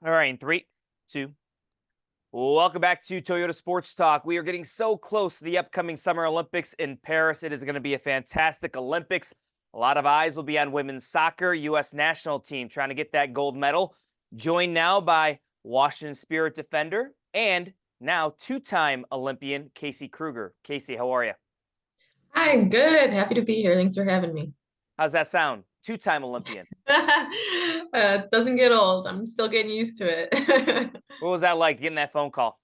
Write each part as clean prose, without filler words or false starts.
All right, in three, two. Welcome back to Toyota Sports Talk. We are getting so close to the upcoming Summer Olympics in Paris. It is going to be a fantastic Olympics. A lot of eyes will be on women's soccer, U.S. national team trying to get that gold medal. Joined now by Washington Spirit defender and now two-time Olympian Casey Krueger. Casey, how are you? Hi, good. Happy to be here. Thanks for having me. How's that sound? Two-time Olympian. Doesn't get old. I'm still getting used to it. What was that like getting that phone call?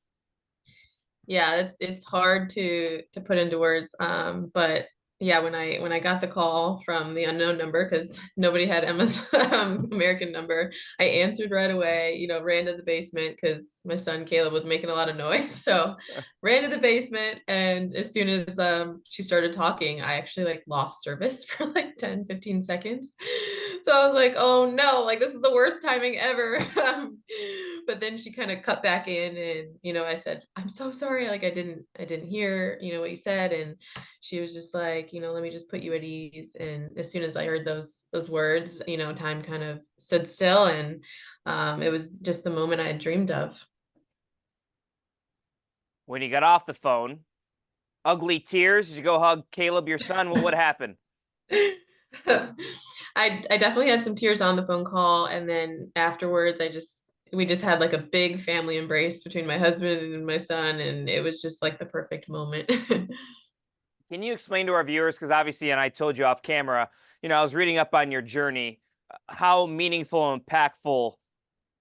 Yeah, it's hard to put into words. But yeah, when I got the call from the unknown number because nobody had Emma's American number, I answered right away. Ran to the basement because my son Caleb was making a lot of noise. So ran to the basement, and as soon as she started talking, I actually like lost service for like 10, 15 seconds. So I was like, oh no, like this is the worst timing ever. But then she kind of cut back in, and I said, I'm so sorry, like I didn't hear what you said. And she was just like, let me just put you at ease. And as soon as I heard those words, time kind of stood still. And it was just the moment I had dreamed of. When you got off the phone, ugly tears. Did you go hug Caleb, your son? What would happen? I definitely had some tears on the phone call, and then afterwards we just had like a big family embrace between my husband and my son, and it was just like the perfect moment. Can you explain to our viewers, because obviously, and I told you off camera, I was reading up on your journey, how meaningful and impactful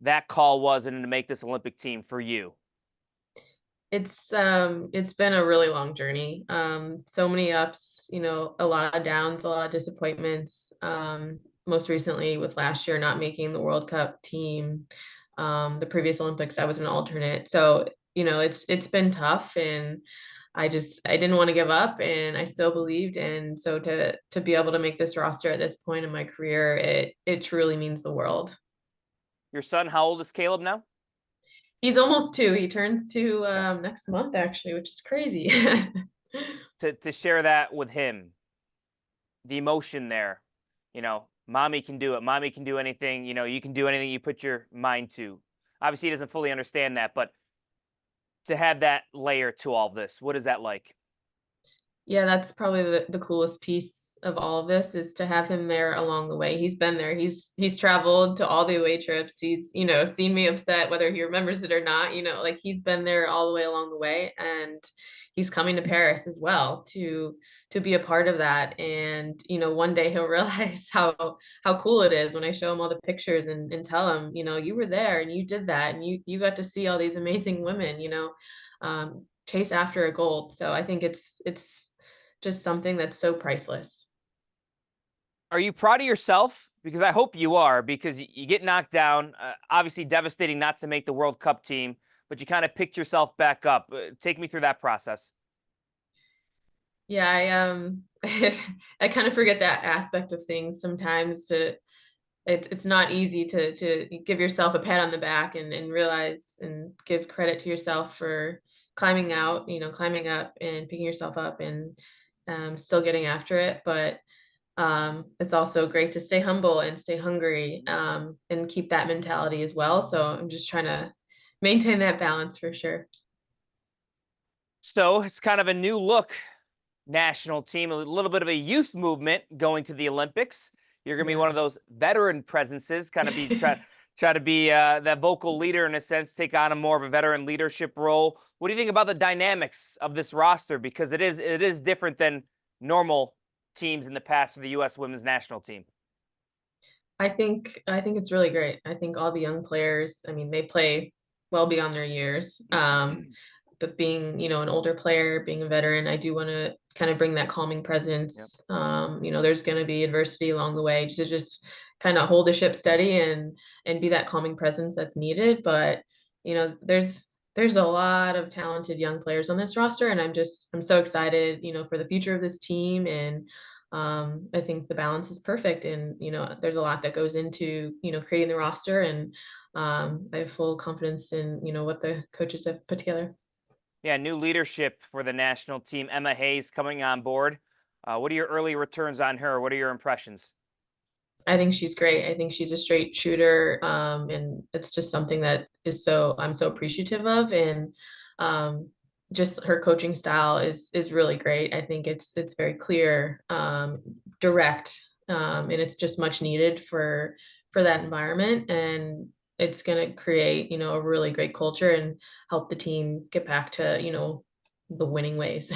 that call was and to make this Olympic team for you? It's been a really long journey. So many ups, a lot of downs, a lot of disappointments. Most recently with last year not making the World Cup team. The previous Olympics I was an alternate. So, it's been tough, and I didn't want to give up, and I still believed. And so to be able to make this roster at this point in my career, it truly means the world. Your son, how old is Caleb now? He's almost 2. He turns 2 Okay. next month actually, which is crazy. To share that with him, the emotion there, mommy can do it. Mommy can do anything. You can do anything you put your mind to. Obviously, he doesn't fully understand that, but to have that layer to all this, what is that like? Yeah, that's probably the coolest piece of all of this is to have him there along the way. He's been there. He's traveled to all the away trips. He's, seen me upset whether he remembers it or not, like he's been there all the way along the way. And he's coming to Paris as well to be a part of that. And, one day he'll realize how cool it is when I show him all the pictures and tell him, you were there and you did that and you got to see all these amazing women, chase after a gold. So I think it's just something that's so priceless. Are you proud of yourself? Because I hope you are, because you get knocked down. Obviously, devastating not to make the World Cup team, but you kind of picked yourself back up. Take me through that process. Yeah, I kind of forget that aspect of things sometimes. It's not easy to give yourself a pat on the back and realize and give credit to yourself for climbing out, climbing up and picking yourself up and still getting after it. But it's also great to stay humble and stay hungry, and keep that mentality as well. So I'm just trying to maintain that balance for sure. So it's kind of a new look national team, a little bit of a youth movement going to the Olympics. You're going to be Yeah. one of those veteran presences, kind of be try to be that vocal leader in a sense, take on a more of a veteran leadership role. What do you think about the dynamics of this roster? Because it is different than normal teams in the past for the U.S. women's national team. I think it's really great. I think all the young players, I mean, they play well beyond their years. But being, an older player, being a veteran, I do want to kind of bring that calming Yep. presence. There's going to be adversity along the way to just kind of hold the ship steady and be that calming presence that's needed. But, there's a lot of talented young players on this roster, and I'm so excited, for the future of this team. And I think the balance is perfect, and there's a lot that goes into creating the roster, and I have full confidence in what the coaches have put together. Yeah, new leadership for the national team. Emma Hayes coming on board. What are your early returns on her? What are your impressions? I think she's great. I think she's a straight shooter, and it's just something that is I'm so appreciative of, and um, just her coaching style is really great. I think it's very clear, direct, and it's just much needed for that environment, and it's going to create, a really great culture and help the team get back to, the winning ways.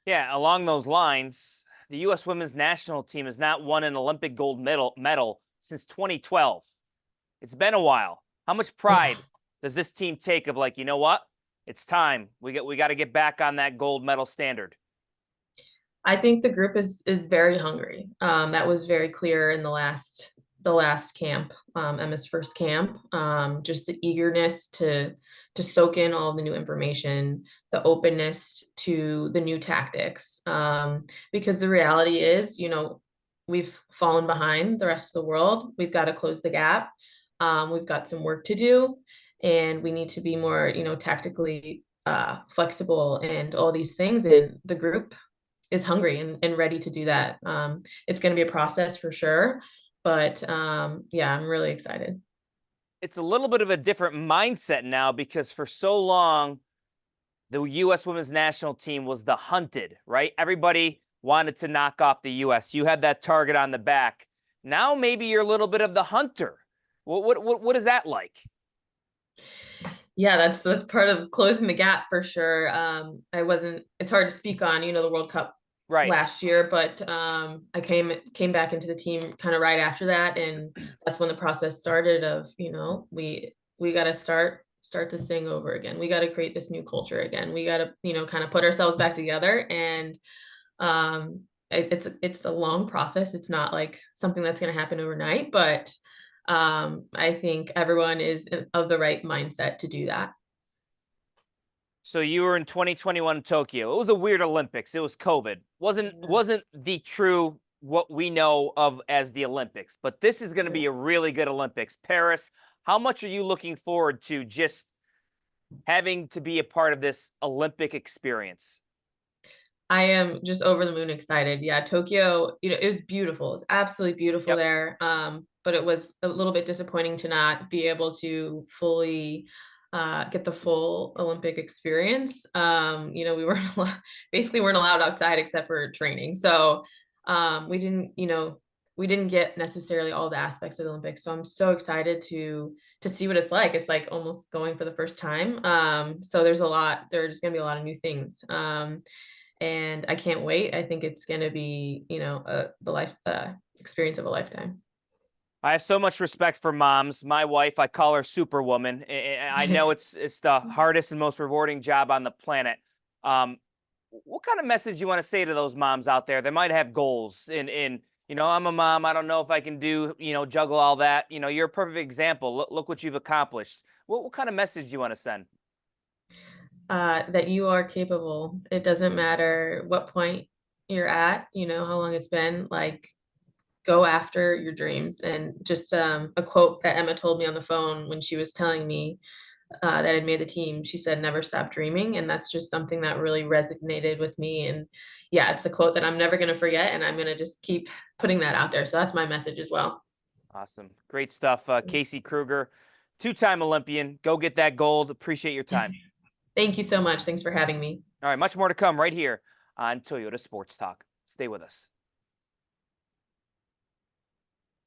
Yeah, along those lines, the U.S. women's national team has not won an Olympic gold medal since 2012. It's been a while. How much Yeah. pride does this team take of like, you know what? It's time. We got to get back on that gold medal standard. I think the group is very hungry. That was very clear in the last camp, Emma's first camp. Just the eagerness to soak in all the new information, the openness to the new tactics. Because the reality is, we've fallen behind the rest of the world. We've got to close the gap. We've got some work to do, and we need to be more, tactically flexible and all these things. And the group is hungry and ready to do that. It's going to be a process for sure, but yeah, I'm really excited. It's a little bit of a different mindset now because for so long, the U.S. women's national team was the hunted, right? Everybody wanted to knock off the U.S. You had that target on the back. Now maybe you're a little bit of the hunter. What is that like? Yeah, that's part of closing the gap for sure. I wasn't. It's hard to speak on, the World Cup Right. last year, but I came back into the team kind of right after that, and that's when the process started. Of we got to start this thing over again. We got to create this new culture again. We got to kind of put ourselves back together, and it's a long process. It's not like something that's going to happen overnight, but I think everyone is of the right mindset to do that. So you were in 2021 Tokyo. It was a weird Olympics. It was COVID. Wasn't the true what we know of as the Olympics. But this is going to be a really good Olympics. Paris, how much are you looking forward to just having to be a part of this Olympic experience? I am just over the moon excited. Yeah, Tokyo, it was beautiful. It's absolutely beautiful Yep. there. But it was a little bit disappointing to not be able to fully get the full Olympic experience. We weren't basically weren't allowed outside except for training. So we didn't get necessarily all the aspects of the Olympics. So I'm so excited to see what it's like. It's like almost going for the first time. So there's gonna be a lot of new things. And I can't wait. I think it's going to be, the life experience of a lifetime. I have so much respect for moms. My wife, I call her Superwoman. I know it's the hardest and most rewarding job on the planet. Um, what kind of message you want to say to those moms out there that might have goals in I'm a mom. I don't know if I can do, juggle all that. You're a perfect example. Look what you've accomplished. What kind of message do you want to send? That you are capable. It doesn't matter what point you're at, how long it's been, like go after your dreams. And just a quote that Emma told me on the phone when she was telling me that I'd made the team. She said, "Never stop dreaming." And that's just something that really resonated with me. And yeah, it's a quote that I'm never going to forget. And I'm going to just keep putting that out there. So that's my message as well. Awesome. Great stuff. Casey Krueger, two-time Olympian. Go get that gold. Appreciate your time. Thank you so much. Thanks for having me. All right, much more to come right here on Toyota Sports Talk. Stay with us.